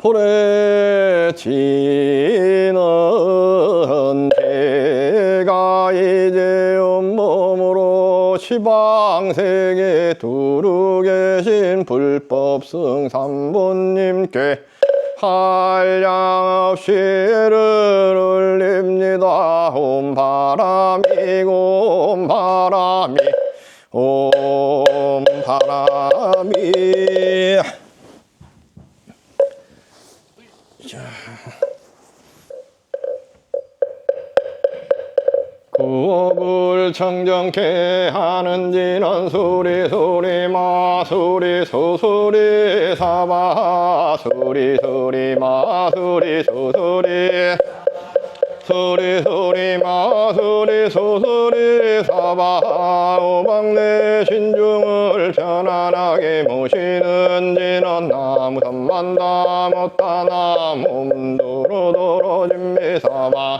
보레지는 제가 이제 온몸으로 시방세계 두루 계신 불법승삼보님께 한량없이 예를 올립니다. 옴 바람이고 옴 바람이 옴 바람이. 구업을 청정케 하는지는 소리 소리 마소리 소소리 사바 소리 소리 마소리 소소리 소리 소리 마소리 소소리 사바 오방내 신중을 편안하게 모시는지는 나무산만다 못하나 몸도로도로 진미사바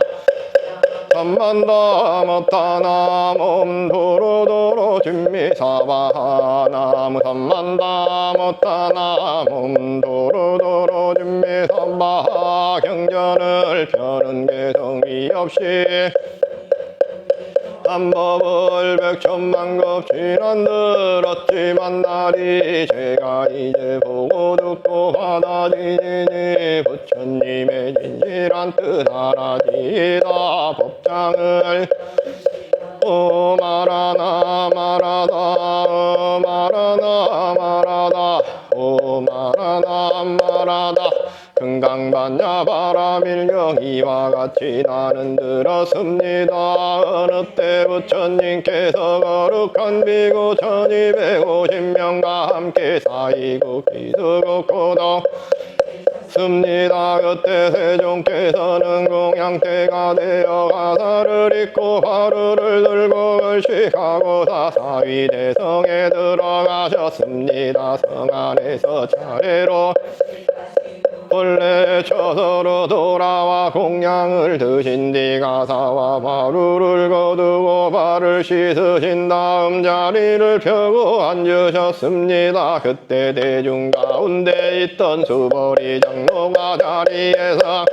삼만다 못하나 몸도로도로 진미사바 나무 삼만다 못하나 몸도로도로 진미사바 경전을 펴는 개성이 없이 한법을 백천만급 지난 들었지만 날이 제가 이제 보고 듣고 받아지니 부처님의 진실한 뜻 알아지다 법장을 말하나 말하다 말하나 말하다 말하나 말하다 금강반야 바라밀경 이와 같이 나는 들었습니다. 어느 때 부처님께서 거룩한 비구 1250명과 함께 사이국 기수국 고동 습니다. 그때 세종께서는 공양대가 되어 가사를 입고 화루를 들고 걸식하고 사사위대성에 들어가셨습니다. 성 안에서 차례로 본래 처서로 돌아와 공양을 드신 뒤 가사와 화루를 거두고 발을 씻으신 다음 자리를 펴고 앉으셨습니다. 그때 대중 가운데 있던 수보리 장로가 자리에서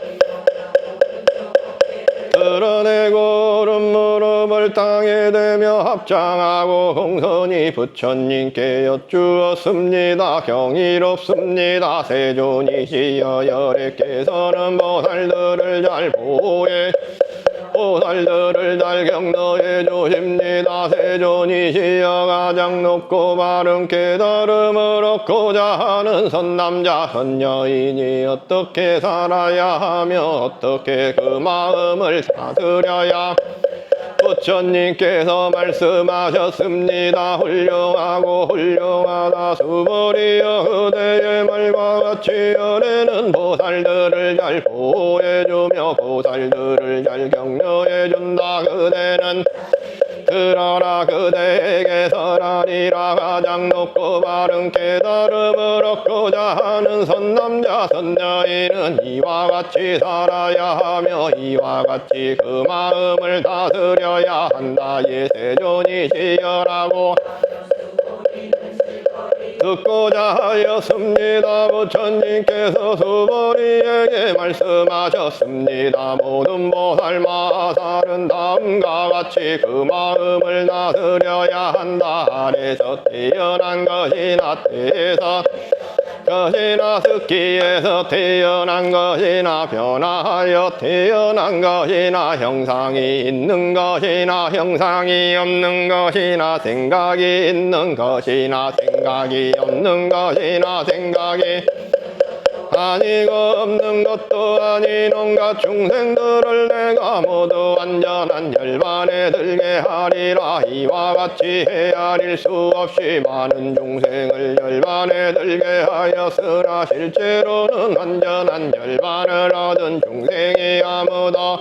드러내고 무릎을 땅에 대며 합장하고 공손히 부처님께 여쭈었습니다. 경이롭습니다. 세존이시여 열애께서는 보살들을 잘 보호해 보살들을 잘 격려해 주십니다. 세존이시여 가장 높고 바른 깨달음을 얻고자 하는 선남자 선여인이 어떻게 살아야 하며 어떻게 그 마음을 다스려야 부처님께서 말씀하셨습니다. 훌륭하고 훌륭하다 수보리여 그대의 말과 같이 열애는 보살들을 잘 보호해주며 보살들을 잘 격려해준다. 그대는 들어라 그대에게 설하리라. 가장 높고 바른 깨달음을 얻고자 하는 선남자 선여인은 이와 같이 살아야 하며 이와 같이 그 마음을 다스려야 한다. 예 세존이시여라고 듣고자 하였습니다. 부처님께서 수보리에게 말씀하셨습니다. 모든 보살 마살은 다음과 같이 그 마음을 다스려야 한다. 아래서 태어난 것이나 태에서 것이나 습기에서 태어난 것이나 변화하여 태어난 것이나 형상이 있는 것이나 형상이 없는 것이나 생각이 있는 것이나 생각이 없는 것이나 생각이 아니고 없는 것도 아닌 온갖 중생들을 내가 모두 완전한 열반에 들게 하리라. 이와 같이 헤아릴 수 없이 많은 중생을 열반에 들게 하였으나 실제로는 완전한 열반을 얻은 중생이 아무도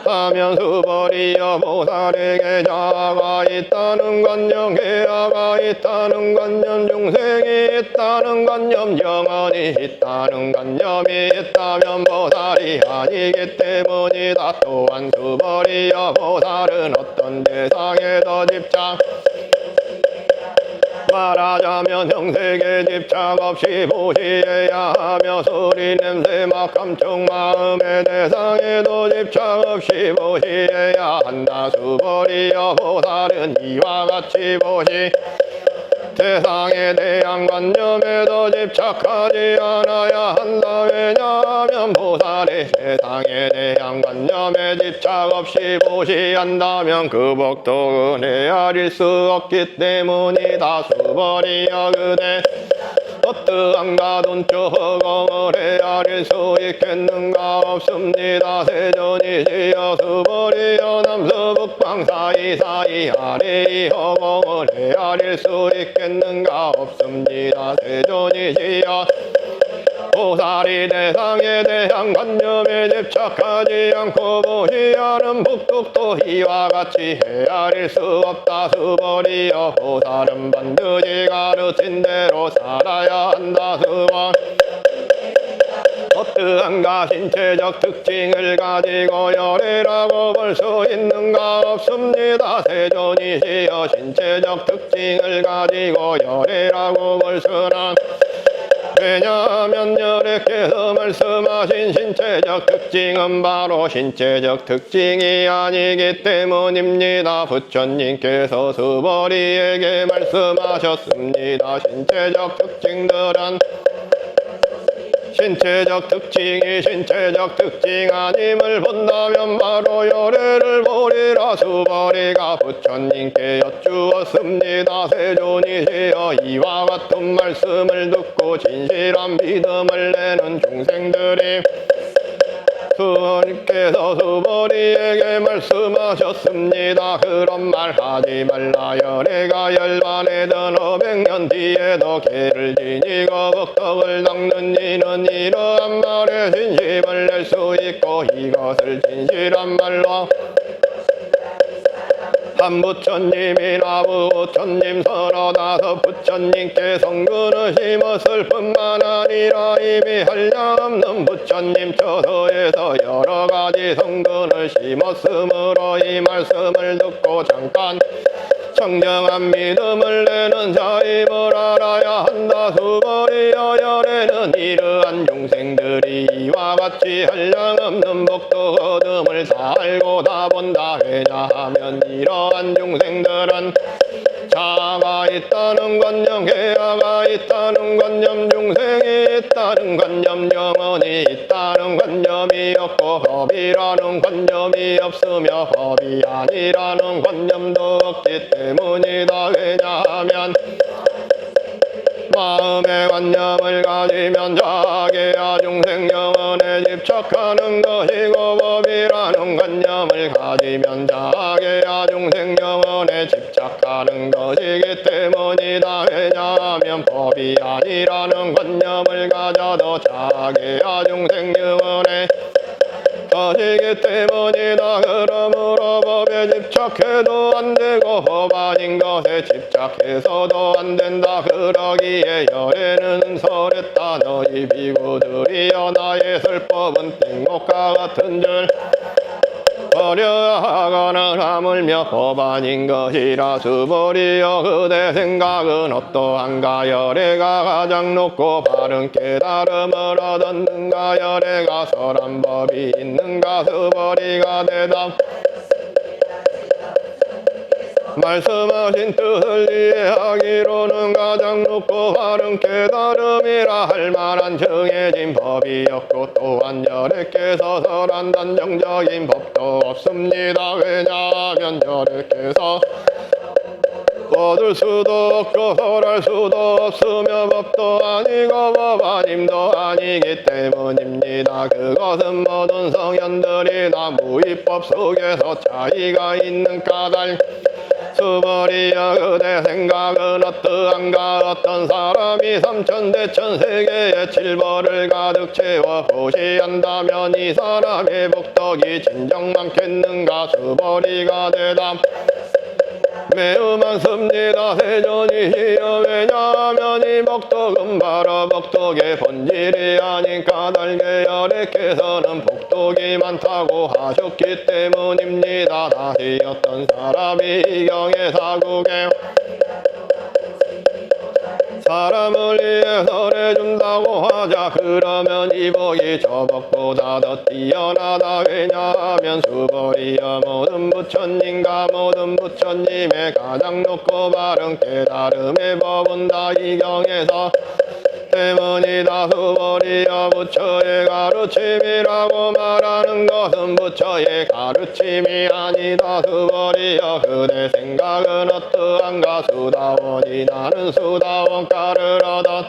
하면 수보리여 보살에게 자아가 있다는 관념 개아가 있다는 관념 중생이 있다는 관념 영원이 있다는 관념이 있다면 보살이 아니기 때문이다. 또한 수보리여 보살은 어떤 대상에도 집착 말하자면 형색에 집착 없이 보시해야 하며 소리 냄새 막 감촉 마음의 대상에도 집착 없이 보시해야 한다. 수벌이여 보살은 이와 같이 보시 세상에 대한 관념에도 집착하지 않아야 한다. 왜냐하면 보살이 세상에 대한 관념에 집착 없이 보시한다면 그 복덕은 헤아릴 수 없기 때문이다. 수벌이여 그대 어떠한 가돈조 허공을 헤아릴 수 있겠는가 없습니다. 세존이시여 수벌이여 남서북방 사이사이 아래의 허공을 헤아릴 수 있겠는가 없습니다. 세존이시여 보살이 대상에 대한 관념에 집착하지 않고 보시하는 북tuk도 이와 같이 헤아릴 수 없다. 수벌이여 보살은 반드시 가르친 대로 살아야 한다. 수벌 어떠한가 신체적 특징을 가지고 열애라고 볼 수 있는가 없습니다. 세존이시여 신체적 특징을 가지고 열애라고 볼 수는 왜냐하면 열애께서 말씀하신 신체적 특징은 바로 신체적 특징이 아니기 때문입니다. 부처님께서 수벌이에게 말씀하셨습니다. 신체적 특징들은 신체적 특징이 신체적 특징 아님을 본다면 바로 열애를 보리라. 수벌이가 부처님께 여쭈었습니다. 세존이시여 이와 같은 말씀을 듣고 진실한 믿음을 내는 중생들이 수원께서 수벌이에게 말씀하셨습니다. 그런 말 하지 말라. 열애가 열반에든 500년 뒤에도 개를 지니고 복덕을 닦는 이는 이러한 말에 진심을 낼 수 있고 이것을 진실한 말로 한 부처님이나 부처님 35 부처님께 성근을 심었을 뿐만 아니라 이미 한량없는 부처님 처소에서 여러가지 성근을 심었으므로 이 말씀을 듣고 잠깐 청정한 믿음을 내는 자임을 알아야 한다. 수벌이여 열애는 이러한 용생들이 이와 같이 한량없는 복도 거듭을 다 알고 다 본다. 왜냐하면 이러한 용생들은 자아가 있다는 관념, 해아가 있다는 관념, 중생이 있다는 관념, 영혼이 있다는 관념이 없고 법이라는 관념이 없으며 법이 아니라는 관념도 없기 때문이다. 왜냐하면 마음의 관념을 가지면 자기야 중생 영혼에 집착하는 것이고 법이라는 관념을 가지면 자기야 중생 영혼에 집착하는 것이기 때문이다. 왜냐하면 법이 아니라는 관념을 가져도 자기야 중생 영혼에 것이기 때문이다. 그러므로 법에 집착해도 안 되고 법 아닌 것에 집착해서도 안 된다. 그러기에 열애는 설했다. 너희 비구들이여 나의 설법은 띵곡과 같은 줄 버려하거나 하물며 법 아닌 것이라. 수벌이여 그대 생각은 어떠한가. 열애가 가장 높고 바른 깨달음을 얻었는가. 열애가 설한 법이 있는가. 수벌이가 대답 말씀하신 뜻을 이해하기로는 가장 높고 바른 깨달음이라 할 만한 정해진 법이었고 또한 열애께서 설한 단정적인 법도 없습니다. 왜냐하면 열애께서 얻을 수도 없고 설할 수도 없으며 법도 아니고 법 아님도 아니기 때문입니다. 그것은 모든 성현들이 다 무위법 속에서 차이가 있는 까닭. 수벌이여 그대 생각은 어떠한가. 어떤 사람이 삼천대천 세계의 칠벌을 가득 채워 보시한다면 이 사람의 복덕이 진정 많겠는가. 수벌이가 대답 매우 많습니다. 세존이시여 왜냐하면 이 복덕은 바로 복덕의 본질이 아닌 까닭의 열애께서는 복덕이 많다고 하셨기 때문입니다. 다시 어떤 사람이 이 경의 사국에 사람을 위해서 내준다고 하자. 그러면 이 복이 저 복보다 더 뛰어나다. 왜냐하면 수벌이여 모든 부처님과 모든 부처님의 가장 높고 바른 깨달음의 법은 다 이 경에서 때문이다. 수벌이여 부처의 가르침이라고 말하는 것은 부처의 가르침이 아니다. 수벌이여 그대 생각은 어떠한가. 수다원이 나는 수다원가를 얻었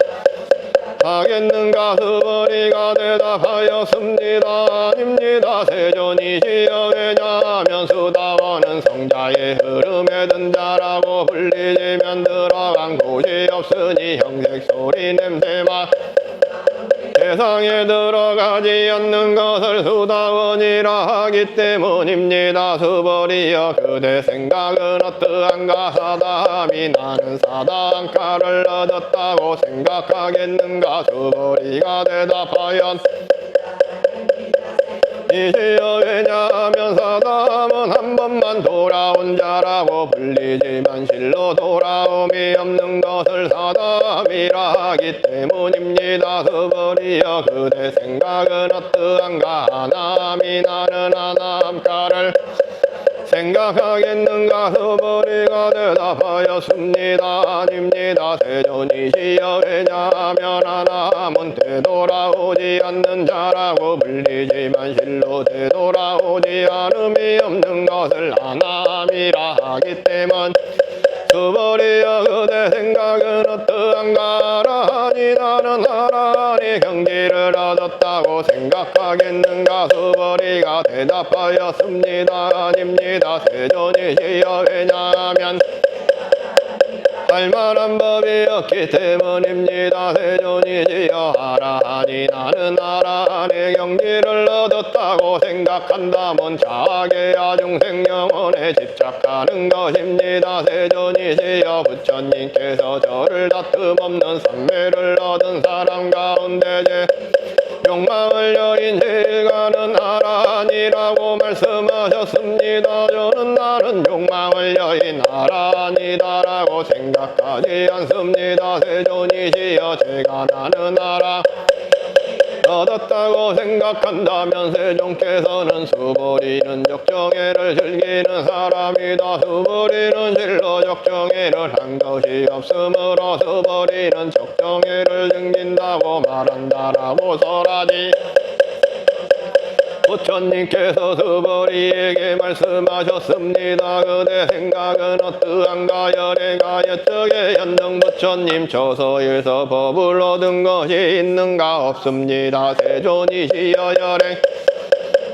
하겠는가. 수벌이가 대답하였습니다. 아닙니다. 세존이시여 왜냐하면 수다원은 성자의 흐름에 든 자라고 불리지면 들어간 곳이 없으니 형색 소리 냄새 맛 세상에 들어가지 않는 것을 수다원이라 하기 때문입니다. 수벌이여 그대 생각은 어떠한가. 사다함이 나는 사다한가를 얻었다고 생각하겠는가. 수벌이가 대답하였 이시여 왜냐하면 사담은 한 번만 돌아온 자라고 불리지만 실로 돌아옴이 없는 것을 사담이라 하기 때문입니다. 수벌이여 그대 생각은 어떠한가. 하나함이 나는 하나함가를 생각하겠는가. 수벌이가 대답하였습니다. 아닙니다. 세존이시여 왜냐하면 하나함은 되돌아오지 않는 자라고 불리지만 실로 되돌아오지 않음이 없는 것을 하나함이라 하기 때문 수벌이여 그대 생각은 어떠한가. 하라하니 나는 하라하니 경지를 얻었다고 생각하겠는가. 수벌이가 대답하였습니다. 아닙니다. 세존이시여 왜냐하면 할만한 법이 없기 때문입니다. 세존이시여 하라하니 나는 하라하니 경지를 얻었다고 생각한다면 자학의 아중생 영혼에 집착하는 것입니다. 세존이시여 부처님께서 저를 다툼없는 삼매를 얻은 사람 가운데 제 욕망을 여인 제일가는 하라하니라고 말씀하셨습니다. 저는 나는 욕망을 여인 하라하니다라고 생각하지 않습니다. 세존이시여 제가 나는 하라 얻었다고 생각한다면 세존께서는 수벌이는 적정해를 즐기는 사람이다. 수벌이는 실로 적정해를 한 것이 없으므로 수벌이는 적정해를 즐긴다고 말한다라고 설하지. 부처님께서 수벌이에게 말씀하셨습니다. 그대 생각은 어떠한가. 열애가 여쪽에 연등 부처님 처소에서 법을 얻은 것이 있는가. 없습니다. 세존이시여 열애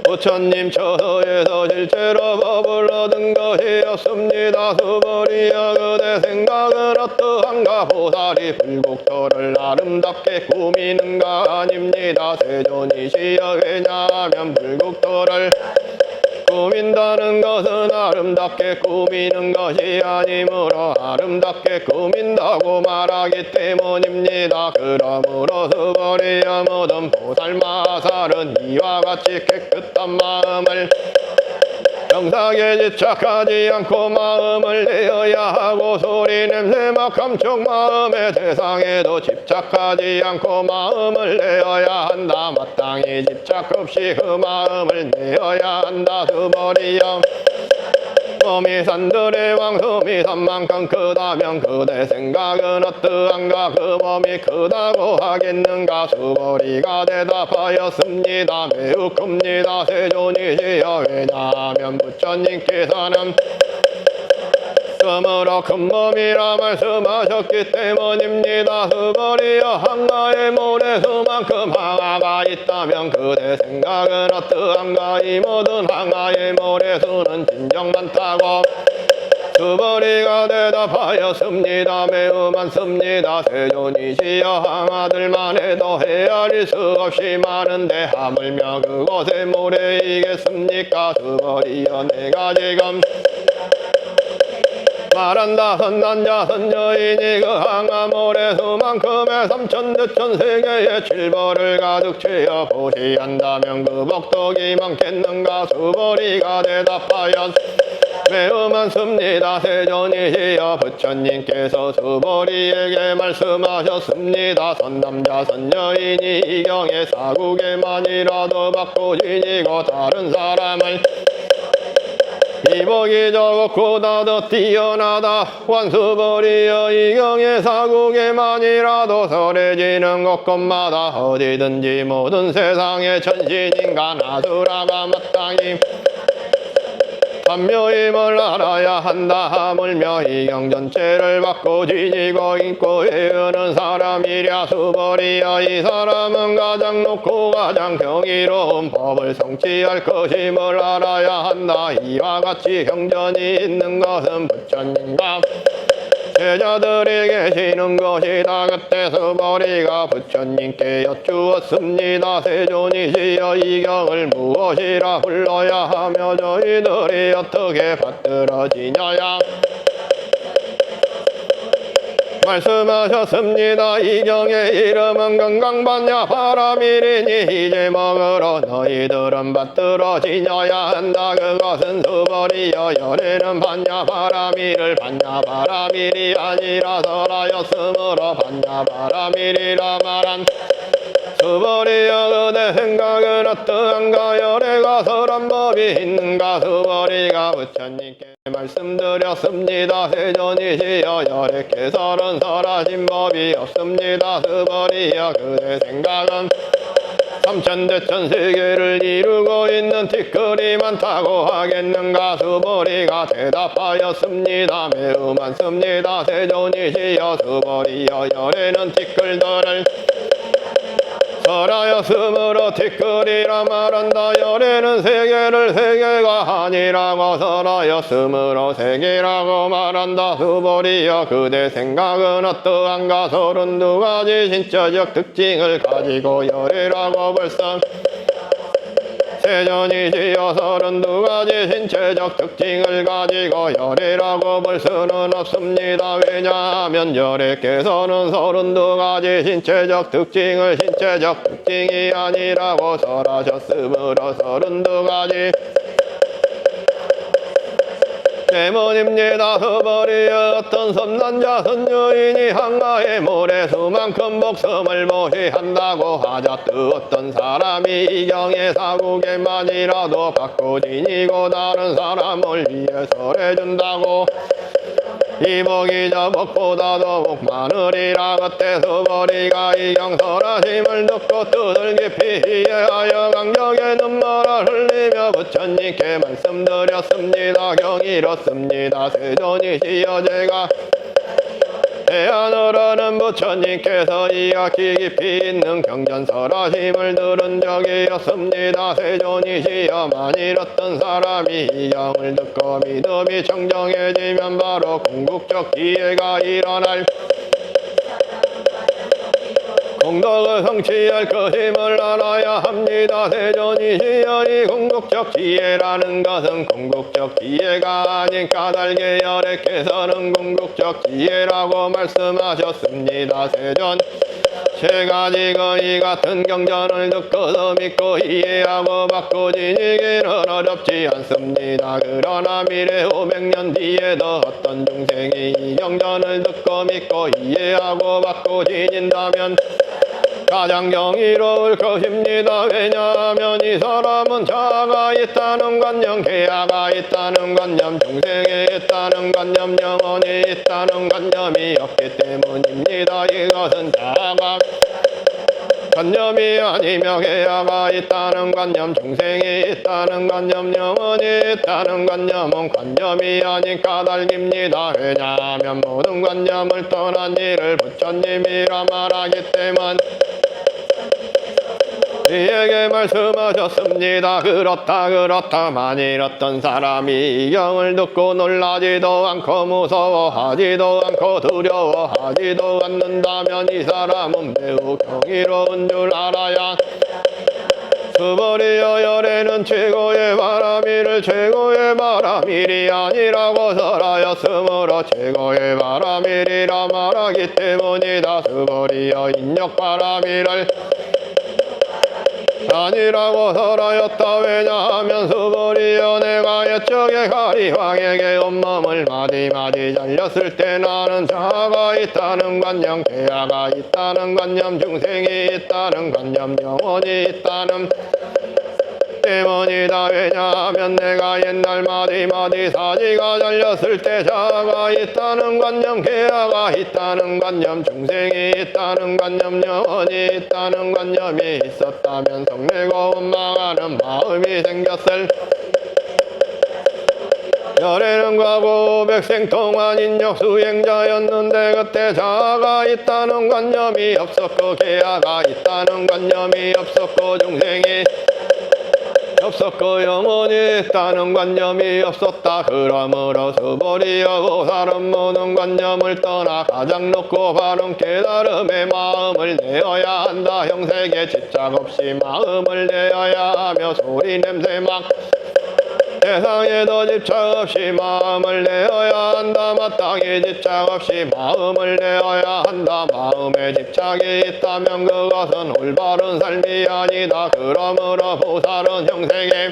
부처님 처소에서 실제로 법을 얻은 것이 없습니다. 수벌이여 그대 생각은 어떠한가. 보살이 불국토를 아름답게 꾸미는가. 아닙니다. 세존이시여 왜냐하면 불국토를 꾸민다는 것은 아름답게 꾸미는 것이 아니므로 아름답게 꾸민다고 말하기 때문입니다. 그러므로 수벌이여 모든 보살마살은 이와 같이 깨끗한 마음을 정상에 집착하지 않고 마음을 내어야 하고 소리 냄새 막 감촉 마음의 대상에도 집착하지 않고 마음을 내어야 한다. 마땅히 집착 없이 그 마음을 내어야 한다. 수벌이여 몸이 산들의 왕숨이 산만큼 크다면 그대 생각은 어떠한가. 그 몸이 크다고 하겠는가. 수벌이가 대답하였습니다. 매우 큽니다. 세존이시여 왜냐하면 부처님께서는 그러므로 큰 몸이라 말씀하셨기 때문입니다. 수벌이여 항아의 모래수만큼 항아가 있다면 그대 생각은 어떠한가. 이 모든 항아의 모래수는 진정 많다고 수벌이가 대답하였습니다. 매우 많습니다. 세존이시여 항아들만 해도 헤아릴 수 없이 많은데 하물며 그곳의 모래이겠습니까. 수벌이여 내가 지금 말한다. 선남자 선여인이 그 항아 모래수만큼의 삼천대천 세계의 칠벌을 가득 채워 보시한다면 그 복덕이 많겠는가. 수벌이가 대답하였 매우 많습니다. 세존이시여 부처님께서 수보리에게 말씀하셨습니다. 선남자 선여인이 이 경에 사국에만이라도 받고 지니고 다른 사람을 이복이 적었고 더 뛰어나다. 완수벌이여 이 경에 사국에만이라도 설해지는 곳곳마다 어디든지 모든 세상에 천신인간 아수라가 마땅히 반묘임을 알아야 한다 하물며 이 경 전체를 받고 지니고 있고 외우는 사람이랴. 수벌이여 이 사람은 가장 높고 가장 경이로운 법을 성취할 것임을 알아야 한다. 이와 같이 경전이 있는 것은 부처님과 제자들이 계시는 것이다. 그때 수벌이가 부처님께 여쭈었습니다. 세존이시여 이 경을 무엇이라 불러야 하며 저희들이 어떻게 받들어지냐야. 말씀하셨습니다. 이 경의 이름은 건강반야 바라밀이니 이제 먹으러 너희들은 받들어지녀야 한다. 그것은 수벌이여 열에는 반야 바라밀을 반야 바라밀이 아니라 설하였으므로 반야 바라밀이라 말한 수벌이여 그대 생각은 어떠한가. 열애가 설한 법이 있는가. 수벌이가 부처님께 말씀드렸습니다. 세존이시여 열애께서는 설하신 법이 없습니다. 수벌이여 그대 생각은 삼천대천세계를 이루고 있는 티끌이 많다고 하겠는가. 수벌이가 대답하였습니다. 매우 많습니다. 세존이시여 수벌이여 열애는 티끌들을 설하였으므로 티끌이라 말한다. 열애는 세계를 세계가 아니라고 설하였으므로 세계라고 말한다. 수벌이여 그대 생각은 어떠한가. 32가지 신체적 특징을 가지고 열애라고 벌써 세존이시여 32가지 신체적 특징을 가지고 열애라고 볼 수는 없습니다. 왜냐하면 열애께서는 32가지 신체적 특징을 신체적 특징이 아니라고 설하셨으므로 32가지 때문입니다. 수벌이여 어떤 선남자 선여인이 한가의 모래수만큼 목숨을 모시한다고 하자뜨 어떤 사람이 이 경의 사국에만이라도 받고 지니고 다른 사람을 위해 설해준다고 이복이 저복보다 더욱 많으리라. 그때 수벌이가 이 경 설하심을 듣고 뜻을 깊이 이해하여 강경의 눈물을 흘리며 부처님께 말씀드렸습니다. 경이 이렇습니다. 세존이시여 제가 해안으로는 부처님께서 이같이 깊이 있는 경전 설하심을 들은 적이 없습니다. 세존이시여 만일 어떤 사람이 이 경을 듣고 믿음이 청정해지면 바로 궁극적 지혜가 일어날 공덕을 성취할 것임을 알아야 합니다. 세존이시여 이 궁극적 지혜라는 것은 궁극적 지혜가 아닌 까닭의 열애께서는 궁극적 지혜라고 말씀하셨습니다. 세존 제가 지금 이 같은 경전을 듣고서 믿고 이해하고 받고 지니기는 어렵지 않습니다. 그러나 미래 500년 뒤에도 어떤 중생이 이 경전을 듣고 믿고 이해하고 받고 지닌다면 가장 경이로울 것입니다. 왜냐하면 이 사람은 자아가 있다는 관념, 계야가 있다는 관념, 중생에 있다는 관념, 영혼이 있다는 관념이 없기 때문입니다. 이것은 자아가 관념이 아니며 계야가 있다는 관념, 중생이 있다는 관념, 영혼이 있다는 관념은 관념이 아닌 까닭입니다. 왜냐하면 모든 관념을 떠난 이를 부처님이라 말하기 때문 우리에게 말씀하셨습니다. 그렇다 만일 어떤 사람이 이 경을 듣고 놀라지도 않고 무서워하지도 않고 두려워하지도 않는다면 이 사람은 매우 경이로운 줄 알아야 수벌이여 열애는 최고의 바람이를 최고의 바람일이 아니라고 설하였으므로 최고의 바람일이라 말하기 때문이다. 수벌이여 인력 바람일을 아니라고 설하였다. 왜냐하면 수벌이여 내가 옛적에 가리왕에게 온몸을 마디마디 잘렸을 때 나는 자아가 있다는 관념, 괴아가 있다는 관념, 중생이 있다는 관념, 영혼이 있다는 때문이다. 왜냐하면 내가 옛날 마디마디 사지가 잘렸을 때 자아가 있다는 관념, 괴아가 있다는 관념, 중생이 있다는 관념, 영혼이 있다는 관념이 있었다면 성내고 원망하는 마음이 생겼을 열에는 과거 백생 동안 인력 수행자였는데 그때 자아가 있다는 관념이 없었고 괴아가 있다는 관념이 없었고 중생이 없었고 영혼이 있다는 관념이 없었다. 그러므로 수벌이여 보살은 모든 관념을 떠나 가장 높고 바른 깨달음의 마음을 내어야 한다. 형색에 집착 없이 마음을 내어야 하며 소리 냄새 막 세상에도 집착 없이 마음을 내어야 한다. 마땅히 집착 없이 마음을 내어야 한다. 마음에 집착이 있다면 그것은 올바른 삶이 아니다. 그러므로 보살은 형생에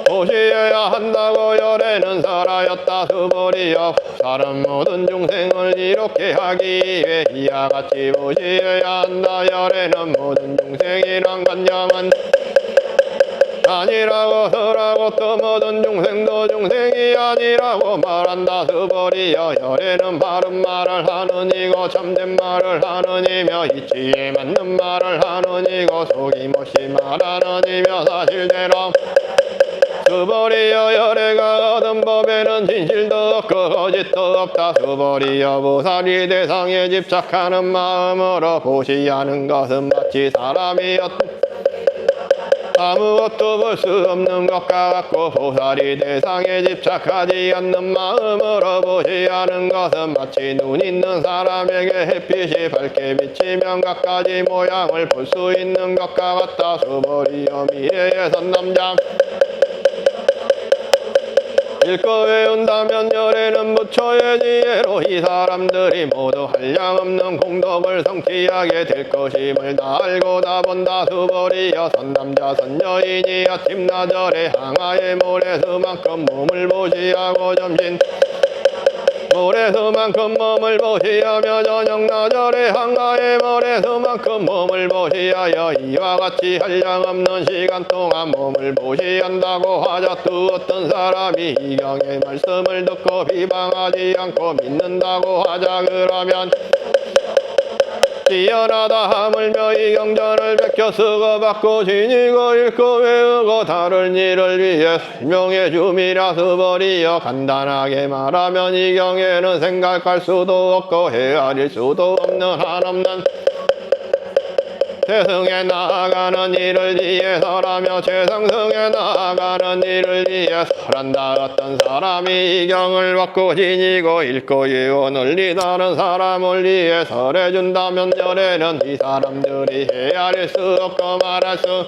보시어야 한다고 열에는 설하였다. 수벌이여 보살은 모든 중생을 이롭게 하기 위해 이와 같이 보시어야 한다. 열에는 모든 중생이란 관념은 아니라고 설하고 또 모든 중생도 중생이 아니라고 말한다. 수벌이여 열에는 바른 말을 하는 이고 참된 말을 하는 이며 이치에 맞는 말을 하는 이고 속임없이 말하는 이며 사실대로 수벌이여 열애가 얻은 법에는 진실도 없고 거짓도 없다. 수벌이여 보살이 대상에 집착하는 마음으로 보시하는 것은 마치 사람이 아무것도 볼 수 없는 것과 같고 보살이 대상에 집착하지 않는 마음으로 보시하는 것은 마치 눈 있는 사람에게 햇빛이 밝게 비치면 갖가지 모양을 볼 수 있는 것과 같다. 수벌이여 미래의 선남자 읽고 외운다면 열에는 부처의 지혜로 이 사람들이 모두 한량없는 공덕을 성취하게 될 것임을 다 알고 다 본다. 수벌이여 선남자 선여인이 아침 나절에 항아의 모래수만큼 몸을 보시하고 점심 모래수만큼 몸을 보시하며 저녁 나절에 항아의 모래수만큼 몸을 보시하여 이와 같이 한량없는 시간 동안 몸을 보시한다고 하자. 또 어떤 사람이 이 경의 말씀을 듣고 비방하지 않고 믿는다고 하자. 그러면 뛰어나다 하물며 이 경전을 베껴 쓰고 받고 지니고 읽고 외우고 다른 일을 위해 설명해 줌이라. 수벌이여 간단하게 말하면 이 경에는 생각할 수도 없고 헤아릴 수도 없는 한없는 세상에 나아가는 일을 위해서라며 최상승에 나아가는 일을 위해서란다. 어떤 사람이 이 경을 받고 지니고 읽고 외워 널리 다른 사람을 위해 설해준다면 열에는 이 사람들이 헤아릴 수 없고 말할 수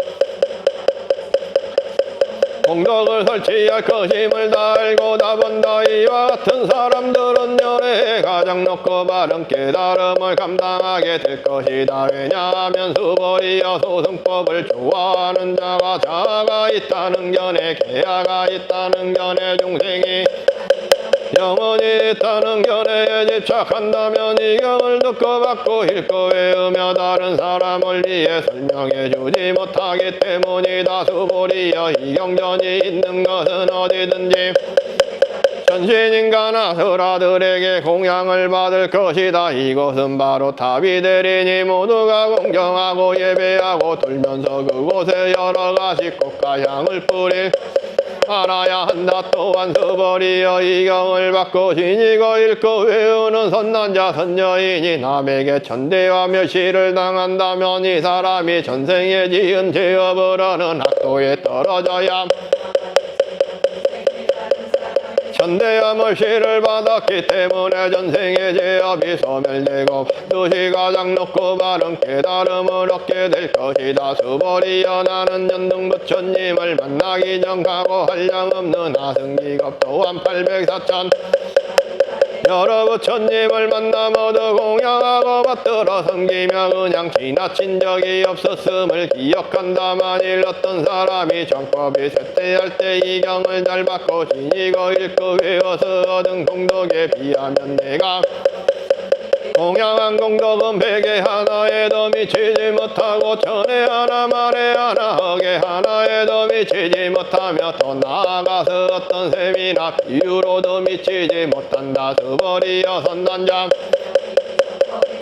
공덕을 설치할 것임을 다 알고 다 본다. 이와 같은 사람들은 열에 가장 높고 바른 깨달음을 감당하게 될 것이다. 왜냐하면 수벌이여 소승법을 좋아하는 자가 자아가 있다는 견해, 괴아가 있다는 견해, 중생이 영혼이 있다는 견해에 집착한다면 이 경을 듣고 받고 읽고 외우며 다른 사람을 위해 설명해 주지 못하기 때문이다. 수벌이여 이 경전이 있는 것은 어디든지 전신인간 아수라들에게 공양을 받을 것이다. 이곳은 바로 답이 되리니 모두가 공경하고 예배하고 돌면서 그곳에 여러 가지 꽃과 향을 뿌릴 알아야 한다. 또한 수벌이여 이 경을 받고 지니고 읽고 외우는 선남자 선여인이 남에게 천대와 멸시를 당한다면 이 사람이 전생에 지은 죄업으로는 학도에 떨어져야 천대와 멸시를 받았기 때문에 전생의 죄업이 소멸되고 반드시 가장 높고 바른 깨달음을 얻게 될 것이다. 수벌이여 나는 전등 부처님을 만나기 전하고 한량없는 하승기급 또한 804천 여러 부처님을 만나 모두 공양하고 받들어 섬기며 그냥 지나친 적이 없었음을 기억한다. 만일 어떤 사람이 정법이 쇠퇴할 때 이 경을 잘 받고 지니고 읽고 외워서 얻은 공덕에 비하면 내가 공양한 공덕은 베개 하나에도 미치지 못하고 천에 하나 만에 하나 억에 하나에도 미치지 못하며 더 나아가서 어떤 셈이나 비유로도 미치지 못한다. 스버리여 선단장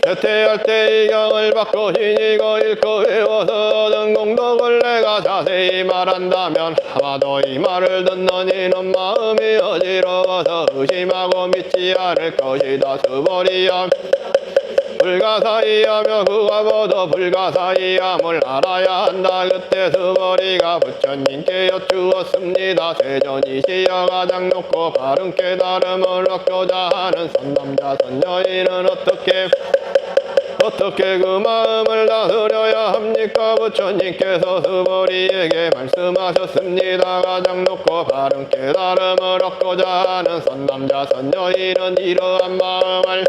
쇠퇴할 때 이 경을 받고 지니고 읽고 외워서 얻은 공덕을 내가 자세히 말한다면 아마도 이 말을 듣는 이는 마음이 어지러워서 의심하고 믿지 않을 것이다. 스버리여 불가사의하며 그가 보도 불가사의함을 알아야 한다. 그때 스버리가 부처님께 여쭈었습니다. 세존이시여 가장 높고 바른 깨달음을 얻고자 하는 선남자 선녀인은 어떻게 그 마음을 다스려야 합니까? 부처님께서 스버리에게 말씀하셨습니다. 가장 높고 바른 깨달음을 얻고자 하는 선남자 선녀인은 이러한 마음을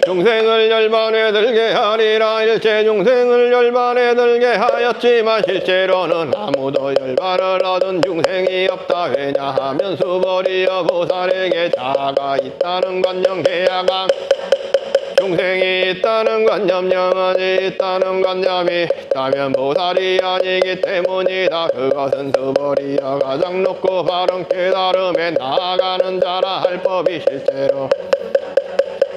중생을 열반에 들게 하리라. 일체 중생을 열반에 들게 하였지만 실제로는 아무도 열반을 얻은 중생이 없다. 왜냐하면 스버리여 보살에게 자아가 있다는 관념, 계야가 중생이 있다는 관념, 영혼이 있다는 관념이 있다면 보살이 아니기 때문이다. 그것은 스버리여 가장 높고 바른 깨달음에 나아가는 자라 할 법이 실제로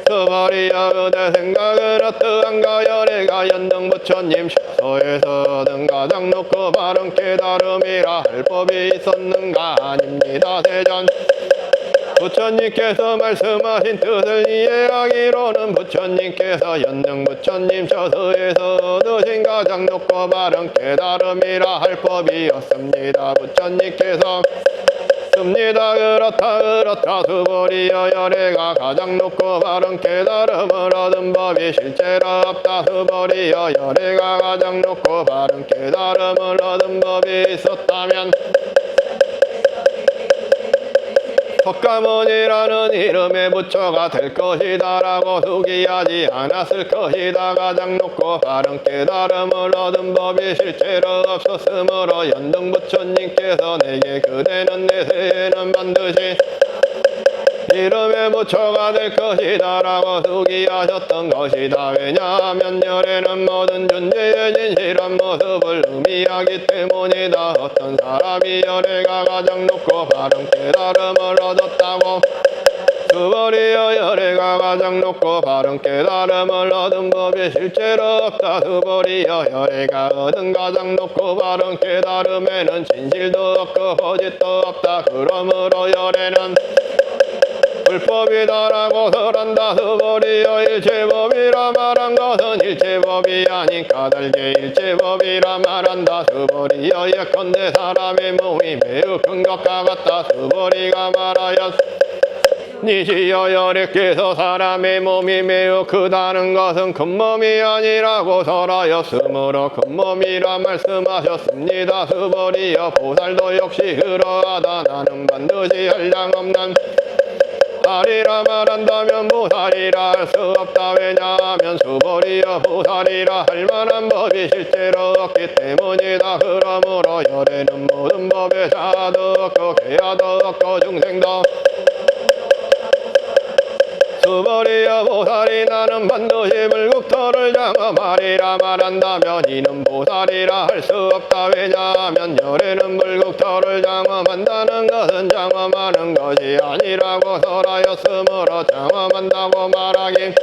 스버리여 그대 생각은 어떠한가? 열애가 연등 부처님 처소에서 얻은 가장 높고 바른 깨달음이라 할 법이 있었는가? 아닙니다. 세전 부처님께서 말씀하신 뜻을 이해하기로는 부처님께서 연등 부처님 처소에서 얻으신 가장 높고 바른 깨달음이라 할 법이었습니다. 부처님께서 습니다. 그렇다 스버리여 열애가 가장 높고 바른 깨달음을 얻은 법이 실제로 없다. 스버리여 열애가 가장 높고 바른 깨달음을 얻은 법이 있었다면 석가모니라는 이름의 부처가 될 것이다 라고 수기하지 않았을 것이다. 가장 높고 바른 깨달음을 얻은 법이 실제로 없었으므로 연등 부처님께서 내게 그대는 내세에는 반드시 이름의 부처가 될 것이다 라고 수기하셨던 것이다. 왜냐하면 열애는 모든 존재의 진실한 모습을 의미하기 때문이다. 어떤 사람이 열애가 가장 높고 바른 깨달음을 얻었다고 스버리여 열애가 가장 높고 바른 깨달음을 얻은 법이 실제로 없다. 스버리여 열애가 얻은 가장 높고 바른 깨달음에는 진실도 없고 거짓도 없다. 그러므로 열애는 불법이다라고 설한다. 스버리여 일체법이라 말한 것은 일체법이 아닌 까닭에 일체법이라 말한다. 스버리여 예컨대 사람의 몸이 매우 큰 것과 같다. 스버리가 말하였 니시여 열애께서 사람의 몸이 매우 크다는 것은 큰 몸이 아니라고 설하였으므로 큰 몸이라 말씀하셨습니다. 스버리여 보살도 역시 그러하다. 나는 반드시 한량없는 보살이라 말한다면 보살이라 할 수 없다. 왜냐하면 스버리여 보살이라 할 만한 법이 실제로 없기 때문이다. 그러므로 열애는 모든 법에 자아도 없고 계야도 없고 중생도 스버리여 보살이 나는 반드시 불국토를 장엄하리라 말한다면 이는 보살이라 할 수 없다. 왜냐하면 열애는 불국토를 장엄한다는 것은 장엄하는 것이 아니라고 설하였으므로 장엄한다고 말하기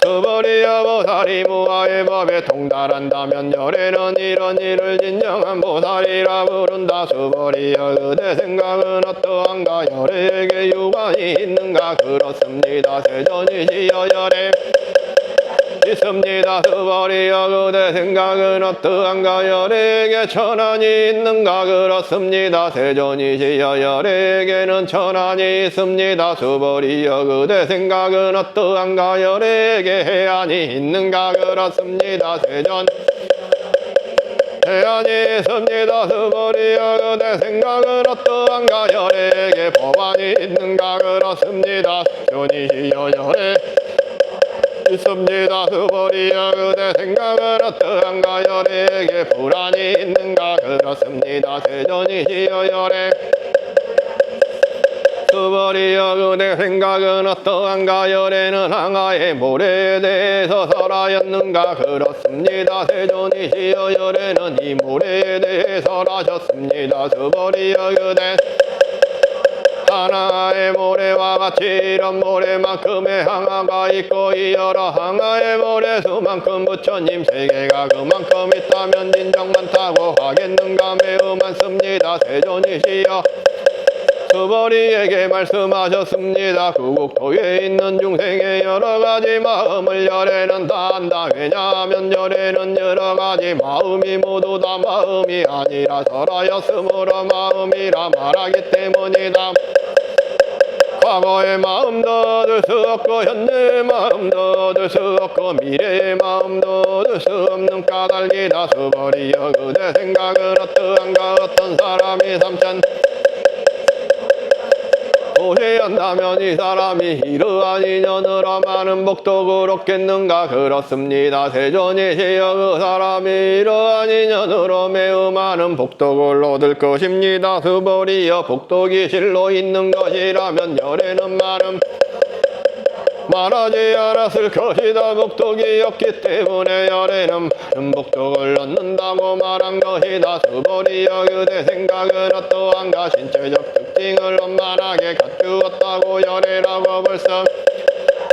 스버리여 보살이 무아의 법에 통달한다면 열애는 이런 일을 진정한 보살이라 부른다. 스버리여 그대 생각은 어떠한가? 열애에게 유관이 있는가? 그렇습니다. 세존이시여 열애 있습니다. 스버리여 그대 생각은 어떠한가? 열애에게 천한이 있는가? 그렇습니다. 세존이시여 열애에게는 천한이 있습니다. 스버리여 그대 생각은 어떠한가? 열애에게 해안이 있는가? 그렇습니다. 세존 대안이 있습니다. 스버리여 그대 생각은 어떠한가 열에게 법안이 있는가 그렇습니다. 세존이시여 열에 있습니다. 스버리여 그대 생각은 어떠한가 열에게 불안이 있는가 그렇습니다. 세존이시여 열에 스버리여 그대 생각은 어떠한가 열에는 항아의 모래에 대해서 설하였는가 그렇습니다. 세존이시여 열에는 이 모래에 대해 설하셨습니다. 스버리여 그대 하나의 모래와 같이 이런 모래만큼의 항아가 있고 이 여러 항아의 모래 수만큼 부처님 세계가 그만큼 있다면 인정 많다고 하겠는가 매우 많습니다. 세존이시여 스버리에게 말씀하셨습니다. 구국토에 있는 중생의 여러가지 마음을 열에는 다 안다. 왜냐하면 열에는 여러가지 마음이 모두 다 마음이 아니라 설하였으므로 마음이라 말하기 때문이다. 과거의 마음도 얻을 수 없고 현재의 마음도 얻을 수 없고 미래의 마음도 얻을 수 없는 까닭이다. 스버리여 그대 생각은 어떠한가 어떤 사람이 삼천 고시한다면 이 사람이 이러한 인연으로 많은 복덕을 얻겠는가 그렇습니다. 세존이시여 그 사람이 이러한 인연으로 매우 많은 복덕을 얻을 것입니다. 스버리여 복덕이 실로 있는 것이라면 열에는 많은 말하지 않았을 것이다. 복덕이 없기 때문에 열에는 많은 복덕을 얻는다고 말한 것이다. 스버리여 그대 생각은 어떠한가 신체적 특징을 원만하게 갖추었다고 열애라고 벌써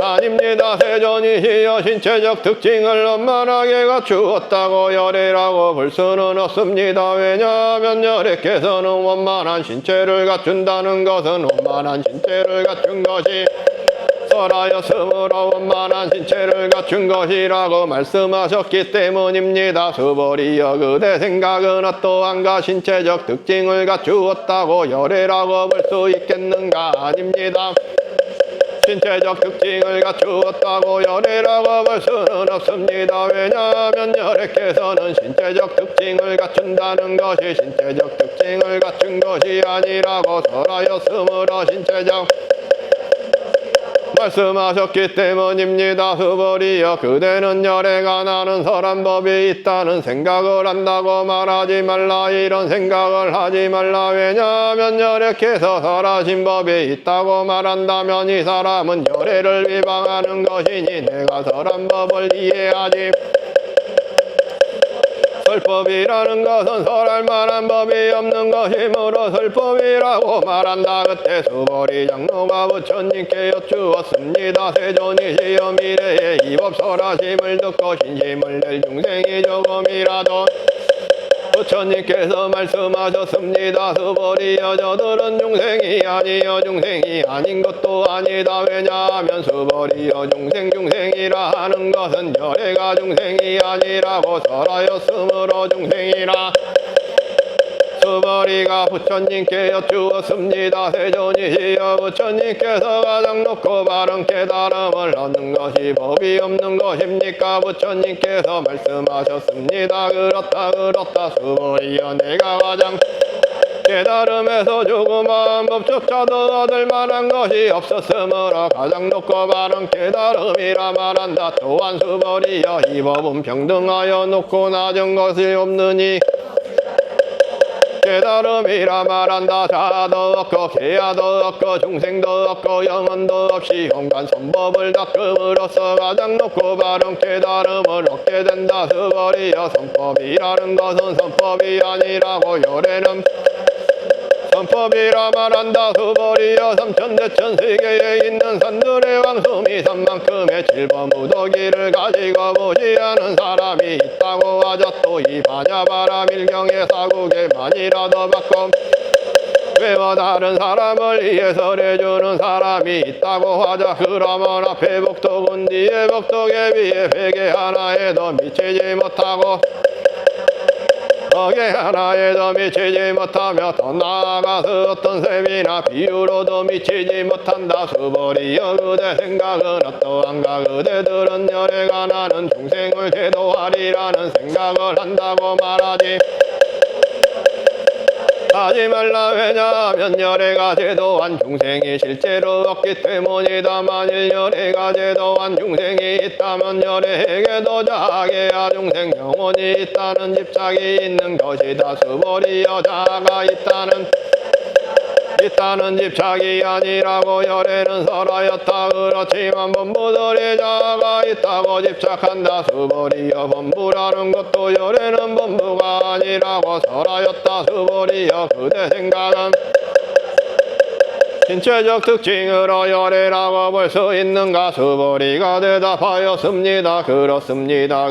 아닙니다. 세존이시여 신체적 특징을 원만하게 갖추었다고 열애라고 볼 수는 없습니다. 왜냐하면 열애께서는 원만한 신체를 갖춘다는 것은 원만한 신체를 갖춘 것이 설하였으므로 원만한 신체를 갖춘 것이라고 말씀하셨기 때문입니다. 스버리여 그대 생각은 어떠한가 신체적 특징을 갖추었다고 열애라고 볼 수 있겠는가 아닙니다. 신체적 특징을 갖추었다고 열애라고 볼 수는 없습니다. 왜냐하면 열애께서는 신체적 특징을 갖춘다는 것이 신체적 특징을 갖춘 것이 아니라고 설하였으므로 신체적 말씀하셨기 때문입니다. 스버리여 그대는 열애가 나는 설한 법이 있다는 생각을 한다고 말하지 말라. 이런 생각을 하지 말라. 왜냐하면 열애께서 설하신 법이 있다고 말한다면 이 사람은 열애를 위반하는 것이니 내가 설한 법을 이해하지 설법이라는 것은 설할 만한 법이 없는 것이므로 설법이라고 말한다. 그때 스버리 장로가 부처님께 여쭈었습니다. 세존이시여 미래에 이 법 설하심을 듣고 신심을 낼 중생이 조금이라도 부처님께서 말씀하셨습니다. 스버리여 저들은 중생이 아니여 중생이 아닌 것도 아니다. 왜냐하면 스버리여 중생이라 하는 것은 열애가 중생이 아니라고 설하였으므로 중생이라 스버리가 부처님께 여쭈었습니다. 세존이시여 부처님께서 가장 높고 바른 깨달음을 얻는 것이 법이 없는 것입니까? 부처님께서 말씀하셨습니다. 그렇다 스버리여 내가 가장 깨달음에서 조그마한 법조차도 얻을 만한 것이 없었으므로 가장 높고 바른 깨달음이라 말한다. 또한 스버리여 이 법은 평등하여 높고 낮은 것이 없느니 깨달음이라 말한다. 자도 없고 개야도 없고 중생도 없고 영혼도 없이 온갖 선법을 닦음으로써 가장 높고 바른 깨달음을 얻게 된다. 스버리여 선법이라는 것은 선법이 아니라고 열애는 선법이라 말한다. 스버리여 삼천대천세계에 있는 산들의 왕숨이 산만큼의 칠법무더기를 가지고 무시하는 사람이 있다고 하자. 또 이 반야바람 일경의 사국에만이라도 받고 외워 다른 사람을 이해설해주는 사람이 있다고 하자. 그러면 앞에 복덕은 뒤에 복덕에 비해 베개 하나에도 미치지 못하고 거기 하나에도 미치지 못하며 더 나아가서 어떤 셈이나 비유로도 미치지 못한다. 수벌이여 그대 생각은 어떠한가. 그대들은 열애가 나는 중생을 제도하리라는 생각을 한다고 말하지. 하지 말라. 왜냐하면 열애가 제도한 중생이 실제로 없기 때문이다. 만일 열애가 제도한 중생이 있다면 열애에게도 자아계야 중생 영혼이 있다는 집착이 있는 것이다. 수벌이여 자아가 있다는 집착이 아니라고. 열애는 설하였다. 그렇지만 범부들이 자아가 있다고 집착한다. 수벌이여 범부라는 것도 열애는 범부가 아니라고 설하였다. 수벌이여 그대 생각은 신체적 특징으로 열애라고 볼 수 있는가. 수벌이가 대답하였습니다. 그렇습니다.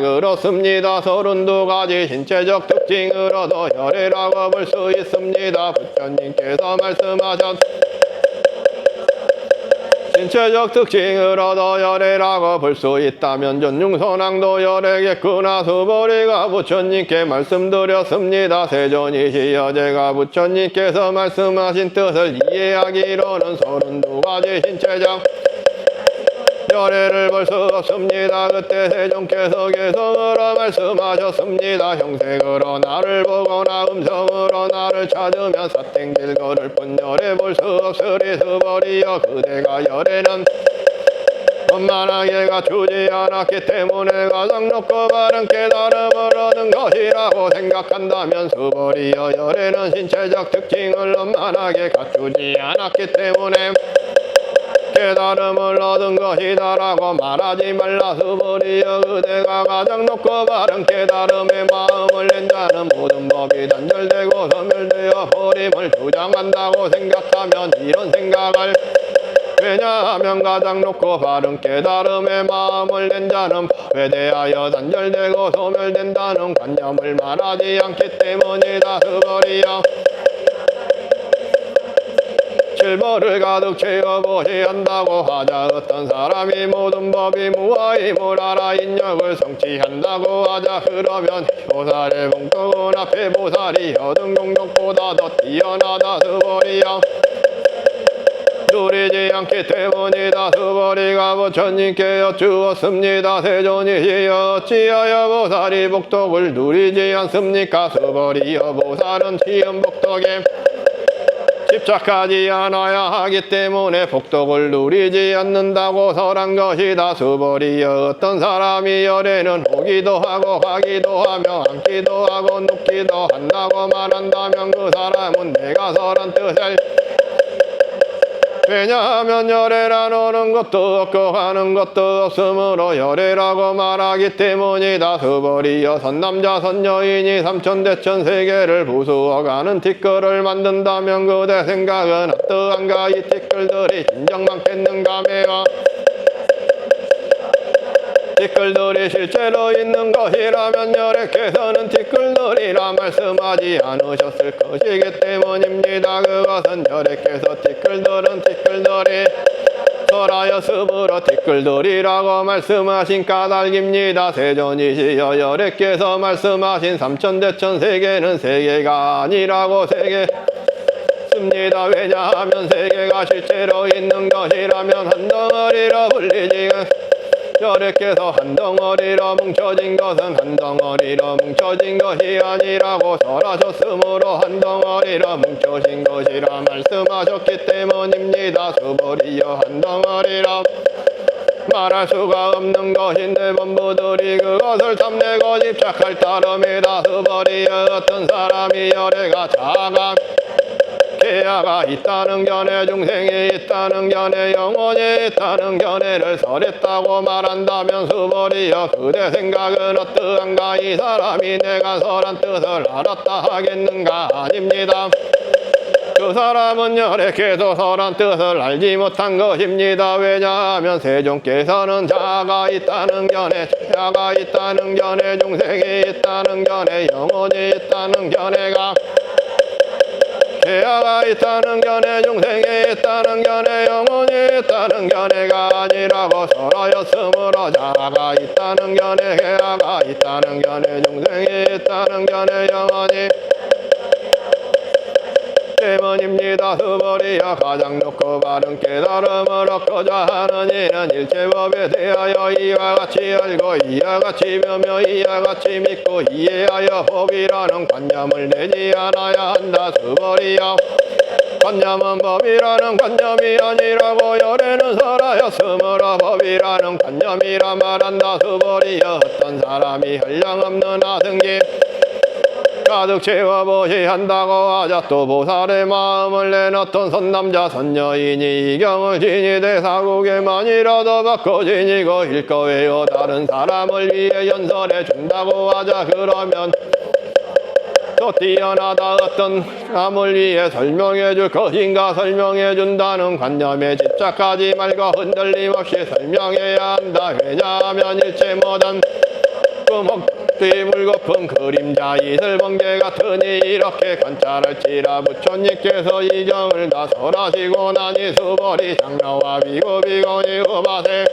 32가지 신체적 특징으로도 열애라고 볼 수 있습니다. 부처님께서 말씀하셨 신체적 특징으로도 열애라고 볼 수 있다면 전중선왕도 열애겠구나. 수벌이가 부처님께 말씀드렸습니다. 세존이시여 제가 부처님께서 말씀하신 뜻을 이해하기로는 32가지 신체적 열애를 볼 수 없습니다. 그때 세존께서 개성으로 말씀하셨습니다. 형색으로 나를 보거나 음성으로 나를 찾으면 사땡길 걸을 뿐 열애 볼 수 없으리. 수벌이여 그대가 열애는 원만하게 갖추지 않았기 때문에 가장 높고 바른 깨달음을 얻은 것이라고 생각한다면 수벌이여 열애는 신체적 특징을 원만하게 갖추지 않았기 때문에 깨달음을 얻은 것이다라고 말하지 말라. 수벌이여 그대가 가장 높고 바른 깨달음에 마음을 낸 자는 모든 법이 단절되고 소멸되어 버림을 주장한다고 생각하면 이런 생각을 왜냐하면 가장 높고 바른 깨달음에 마음을 낸 자는 법에 대하여 단절되고 소멸된다는 관념을 말하지 않기 때문이다. 수벌이여 실버를 가득 채워보시 한다고 하자. 어떤 사람이 모든 법이 무아임을 알아 인력을 성취한다고 하자. 그러면 보살의 봉덕은 앞에 보살이 얻은 공덕보다 더 뛰어나다. 수벌이여 누리지 않기 때문이다. 수벌이가 부처님께 여쭈었습니다. 세존이시여 어찌하여 보살이 복덕을 누리지 않습니까. 수벌이여 보살은 지은 복덕에 집착하지 않아야 하기 때문에 복덕을 누리지 않는다고 설한 것이다. 수벌이여 어떤 사람이 열애는 오기도 하고 가기도 하며 앉기도 하고 눕기도 한다고 말한다면 그 사람은 내가 설한 뜻을 왜냐하면 열애란 오는 것도 없고 가는 것도 없으므로 열애라고 말하기 때문이다. 수벌이여 선남자 선여인이 삼천대천 세계를 부수어가는 티끌을 만든다면 그대 생각은 어떠한가. 이 티끌들이 진정 많겠는가. 매와 티끌들이 실제로 있는 것이라면 열애께서는 티끌들이라 말씀하지 않으셨을 것이기 때문입니다. 그것은 열애께서 티끌들이 설하였으므로 티끌들이라고 말씀하신 까닭입니다. 세존이시여 열애께서 말씀하신 삼천대천 세계는 세계가 아니라고 세계습니다. 왜냐하면 세계가 실제로 있는 것이라면 한 덩어리로 불리지 열애께서 한 덩어리로 뭉쳐진 것은 한 덩어리로 뭉쳐진 것이 아니라고 설하셨으므로 한 덩어리로 뭉쳐진 것이라 말씀하셨기 때문입니다. 수벌이여 한 덩어리로 말할 수가 없는 것인데 범부들이 그것을 탐내고 집착할 따름이다. 수벌이여 어떤 사람이 열애가 자아가 계야가 있다는 견해 중생이 있다는 견해 영혼이 있다는 견해를 설했다고 말한다면 수벌이여 그대 생각은 어떠한가. 이 사람이 내가 설한 뜻을 알았다 하겠는가. 아닙니다. 그 사람은 열애께서 설한 뜻을 알지 못한 것입니다. 왜냐하면 세존께서는 자아가 있다는 견해 자아가 있다는 견해 중생이 있다는 견해 영혼이 있다는 견해가 계야가 있다는 견해 중생이 있다는 견해 영혼이 있다는 견해가 아니라고 서로였으므로 자아가 있다는 견해 해아가 있다는 견해 중생이 있다는 견해 영원히 때문입니다. 스벌이여 가장 높고 바른 깨달음을 얻고자 하는 이는 일체법에 대하여 이와 같이 알고 이와 같이 묘며 이와 같이 믿고 이해하여 법이라는 관념을 내지 않아야 한다. 스벌이여 관념은 법이라는 관념이 아니라고 열에는 설하였으므로 법이라는 관념이라 말한다. 스벌이여 어떤 사람이 한량없는 아승기 가득 채워 보시한다고 하자 또 보살의 마음을 내놓던 선남자 선여인이 이 경을 지니 대사국에만이라도 받고 지니고 일거외요 다른 사람을 위해 연설해 준다고 하자 그러면 또 뛰어나다 어떤 사람을 위해 설명해 줄 것인가 설명해 준다는 관념에 집착하지 말고 흔들림 없이 설명해야 한다. 왜냐하면 일체 모든 목뒤 물거품 그림자 이슬 번개 같으니 이렇게 관찰할지라 부처님께서 이 경을 다 설하시고 나니 수벌이 장로와 비구비고니 후바세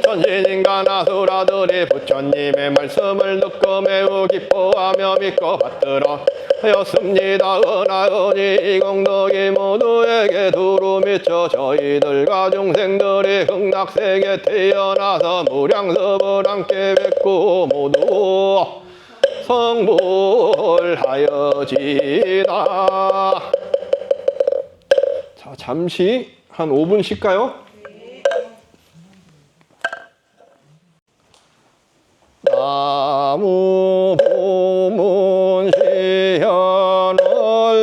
천신인간 아수라들이 부처님의 말씀을 듣고 매우 기뻐하며 믿고 받들어 하였습니다. 은하은이 이 공덕이 모두에게 두루 미쳐 저희들과 중생들이 극락세계 태어나서 무량섭을 함께 뵙고 모두 성불하여지다. 자, 잠시 한 5분 쉴까요? 나무 보문 시현을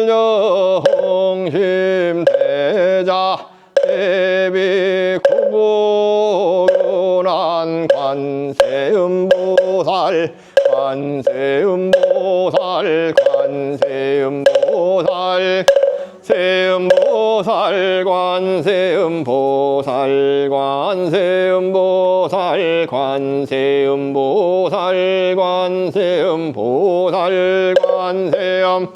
영심 대자 대비 구분한 관세음보살 관세음보살 관세음보살 세음보살 관세음보살 관세음보살 관세음보살 관세음보살 관세음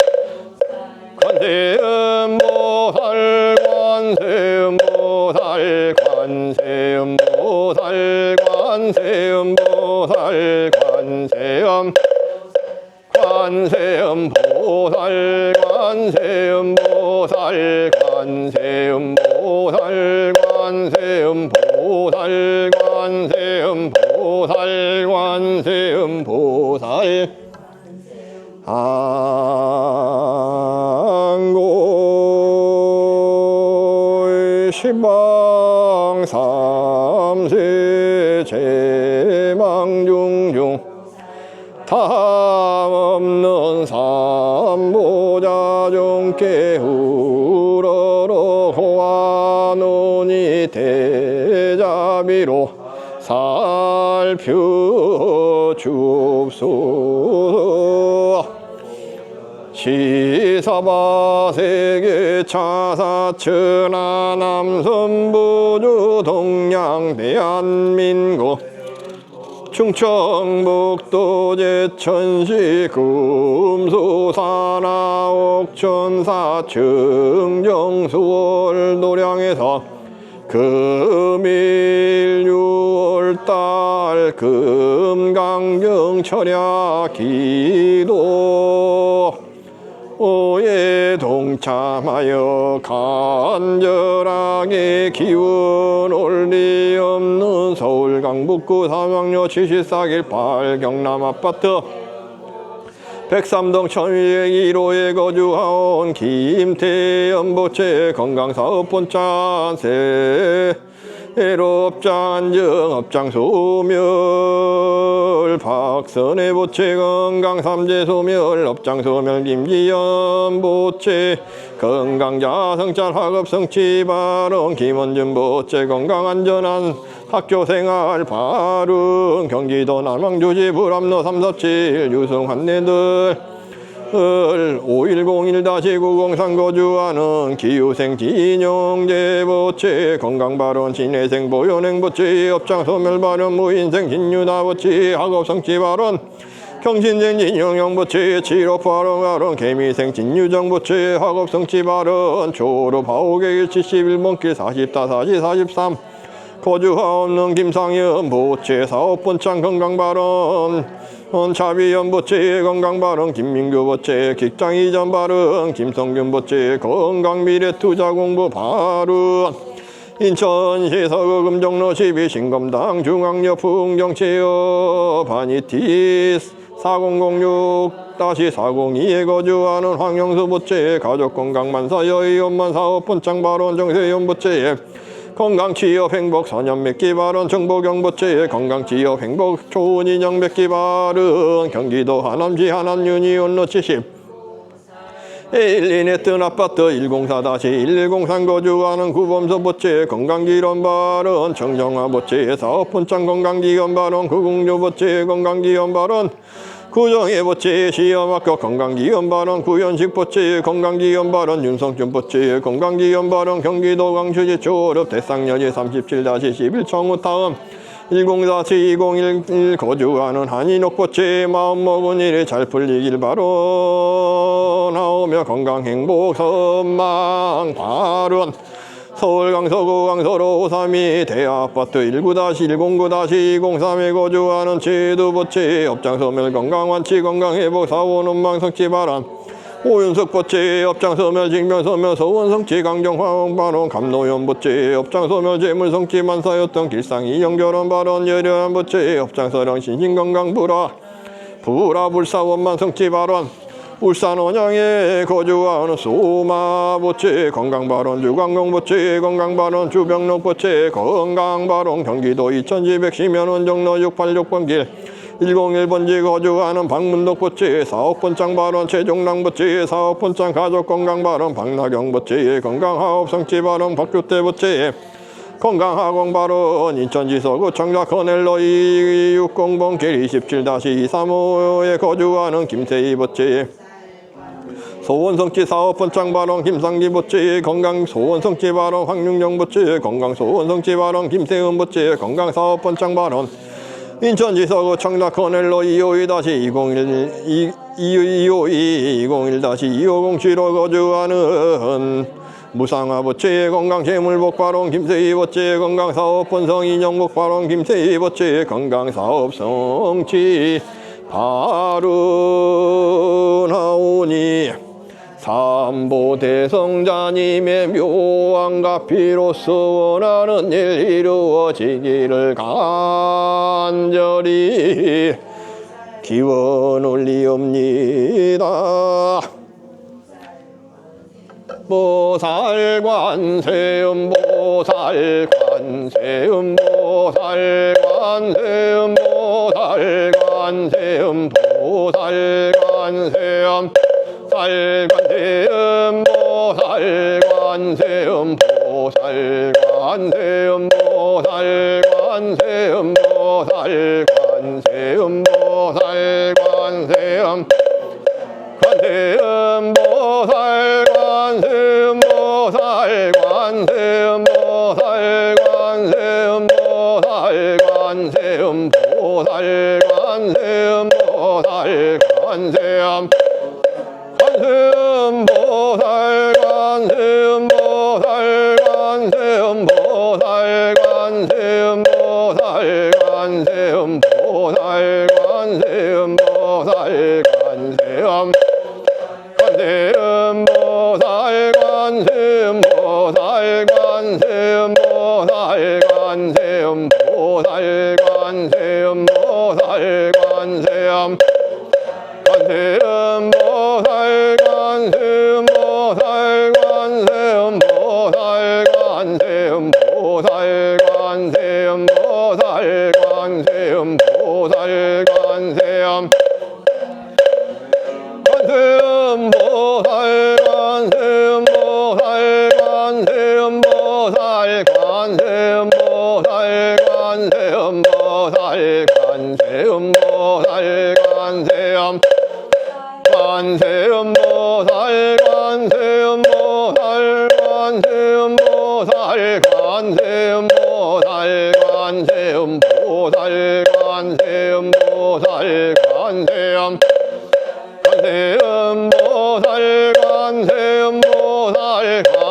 관세음보살 관세음보살 관세음보살 관세음보살 관세음 관세음보살 관세음보살 관세음보살 관세음보살 관세음보살 관세음보살 안고 시방 삼세 제망중중 다함없는 삼보자 중께 우러러 호화노니 대자비로 살펴줍소서. 시사바 세계 차사천하 남선보주 동양 대한민국 충청북도 제천시 금수산하 옥천사 청정수월 도량에서 금일 6월달 금강경 철야 기도 오에 동참하여 간절하게 기운 올리 없는 서울 강북구 삼양로 74길 경남 아파트 103동 1201호에 거주하온 김태연 보채 건강사업본찬 세로업장 업장 소멸 박선혜 보채 건강 삼재 소멸 업장 소멸 김지연 보채 건강자 성찰 학업 성취 발언 김원준 보채 건강 안전한 학교생활 발언 경기도 남양주시 불암로 347 유성 환내들 5101-90 거주하는 기후생 진영재 보채 건강발언 진해생 보현행 보채 업장 소멸 발언 무인생 진유나 보채 학업 성취 발언 경신생진 영영보채 칠업화롱화롱 개미생진 유정보채 학업성취발언 졸업하오객일 71번길 44사시 43 거주하 없는 김상현 보채 사업본창 건강발언 차비연 보채 건강발언 김민규 보채 직장이전 발언 김성균 보채 건강미래투자공부 발언 인천시 서구 금정로 12 신검당 중앙역 풍경체여 바니티스 4006-402에 거주하는 황영수 보채 가족건강만사 여의원만 사업본창 발언 정세윤 보채 건강취업 행복 선연맺기 발언 정보경 보채 건강취업 행복 좋은 인형 맺기 발언 경기도 하남시 하남 유니온로 70 1리네튼 아파트 104-1103 거주하는 구범서 보채 건강기원 발언 정정화 보채 사업본창 건강기원 발언 구궁조 보채 건강기원 발언 구정혜 보채 시험학교 건강기원 발언 구현식 보채 건강기원 발언 윤성준 보채 건강기원 발언 경기도 광주시 졸업 대상여지 37-11 청우타운 104-2011 거주하는 한인옥 보채 마음먹은 일이 잘 풀리길 바라나오며 건강행복 선망 발언 서울 강서구 강서로 532 대아파트 19-109-203에 거주하는 제두 보채 업장소멸 건강완치 건강회복 사원원망 성취 발언 오윤석 보채 업장소멸 징병소멸 서원성취 강정화홍 발언 감노연 보채 업장소멸 재물성취 만사였던 길상이 영결혼 발언 여려한 보채 업장서령 신신건강 불사원만 성취 발언 울산 원양에 거주하는 소마 보채 건강발언 주광공 보채 건강발언 주병록 보채 건강발언 경기도 이천시 백시면 원정로 686번 길 101번지 거주하는 박문덕 보채 사업본창 발언 최종랑 보채 사업본창 가족건강 발언 박나경 보채 건강하업 성취 발언 박규태 보채 건강학원 발언 인천시 서구 청자 커넬로 260번 길 27-235에 거주하는 김세희 보채 소원성취 사업본창 발언 김상기 보채 건강 소원성취 발언 황윤경 보채 건강 소원성취 발언 김세은 보채 건강 사업본창 발언 인천시 서구 청자 커넬로 251-2010-250-7로 거주하는 무상화 보채 건강 재물복 발언 김세희 보채 건강 사업본성 인형복 발언 김세희 보채 건강 사업 성취 발언하오니 삼보대성자님의 묘한 가피로서 원하는 일 이루어지기를 간절히 기원 올리옵니다. 보살관세음 보살관세음 보살관세음 보살관세음 보살관세음 살관세음 보살관세음 보살관세음 보살관세음 보살관세음 보살관세음 관세음 보살관세음 보살관세음 보살관세음 보살관세음 보살관세음 보살관세음 관세음 보살관세음 보살관세음 보살관세음 보살관세음 보살관세음 보살관세음 관세음 보살관세음 보살관세음 보살관세음 보살관세음 보살관세음 관세음 보살관세음 보살관세음 보살관세음 보살관세음 보살관세음 보살관세음 관세음 보살관세음 보살관세음 보살관세음 보살관세음 보살관세음 보살관세음 관세음 보살관세음 보살관세음 보살관세음 보살관세음 보살관세음 보살관세음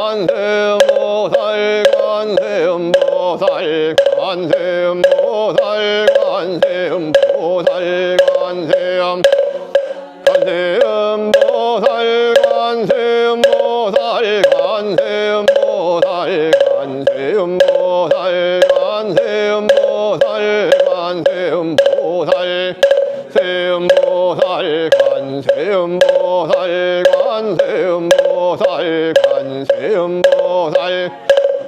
관세음보살 관세음보살 관세음보살 관세음보살 관세음 관세음보살 관세음보살 관세음보살 관세음보살 관세음보살 관세음보살 세음보살 관세음보살 관세음보살 관세음보살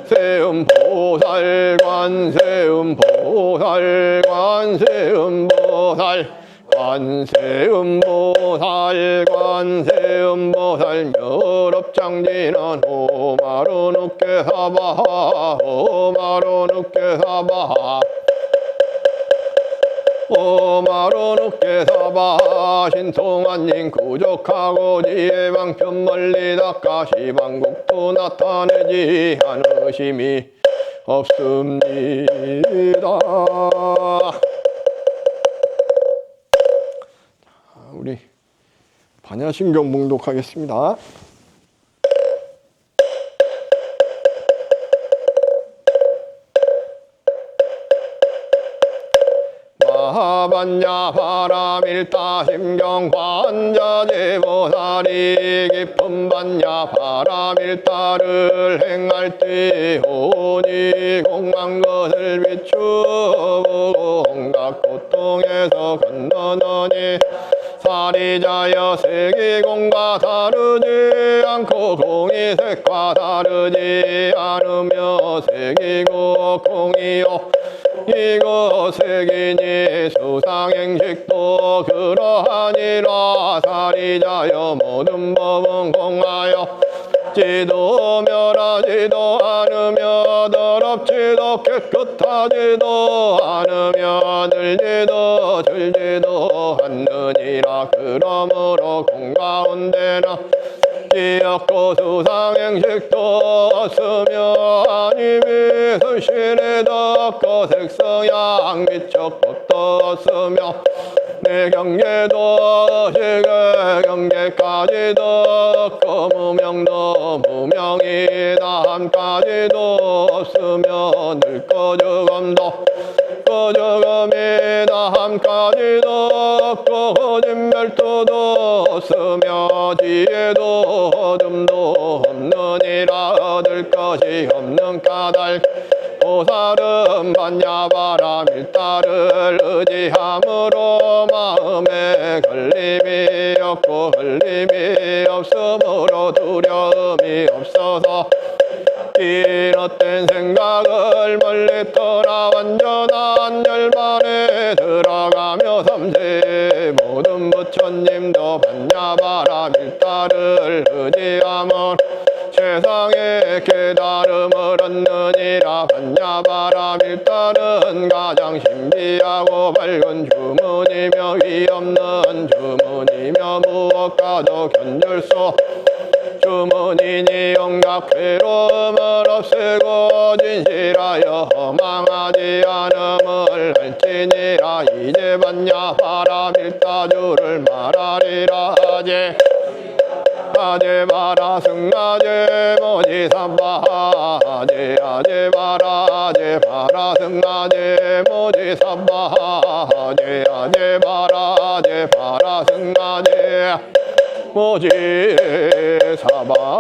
세음보살 관세음보살 관세음보살 관세음보살 관세음보살 멸업장진한 호마로 눕게 사바 호마로 눕게 사바 오마로 눕게 사바 신통한님 구족하고 지혜방편 멀리 닦아 시방국도 나타내지 않으심이 없습니다. 우리 반야심경 봉독하겠습니다. 마하반야 바라밀타 심경 관자제보살이 깊은 반야 바라밀타를 행할 때 오니 공한 것을 비추고 온갖 고통에서 건너느니 사리자여 세계공과 다르지 않고 공이 색과 다르지 않으며 색이고 공이요 이거 색이니 수상행식도 그러하니라 사리자여 모든 법은 공하여 지도 멸하지도 않으며 더럽지도 깨끗하지도 않으며 늘지도 줄지도 않느니라. 그러므로 공가운데나 기억고 수상행식도 없으며 아니비 수신에 덮고 색성양 미적 것도 없으며 내 경계도 시계 경계까지도 없고 무명도 무명이다 함까지도 없으며 늙고 죽음도 죽음이다 함까지도 없고 거짓멸도도 없으며 지혜도 어둠도 없느니라. 얻을 것이 없는 까닭 보살은 반야바라 밀다를 의지함으로 마음에 걸림이 없고 걸림이 없으므로 두려움이 없어서 기롯된 생각을 멀리 떠나 완전한 열반에 들어가며 삼세 모든 부처님도 반야바라 밀다를 의지함은 세상에 깨달음을 얻느니라. 반야바라 밀다는 가장 신비하고 밝은 주문이며 위없는 주문이며 무엇과도 견줄 수 주문이니 온갖 괴로움을 없애고 진실하여 허망하지 않음을 할지니라. 이제 반야바라 밀다주를 말하리라. 아제바라 승아제 모지사바 아제바라 아제바라 승아제 모지사바 아제바라 아제바라 승아제 모지사바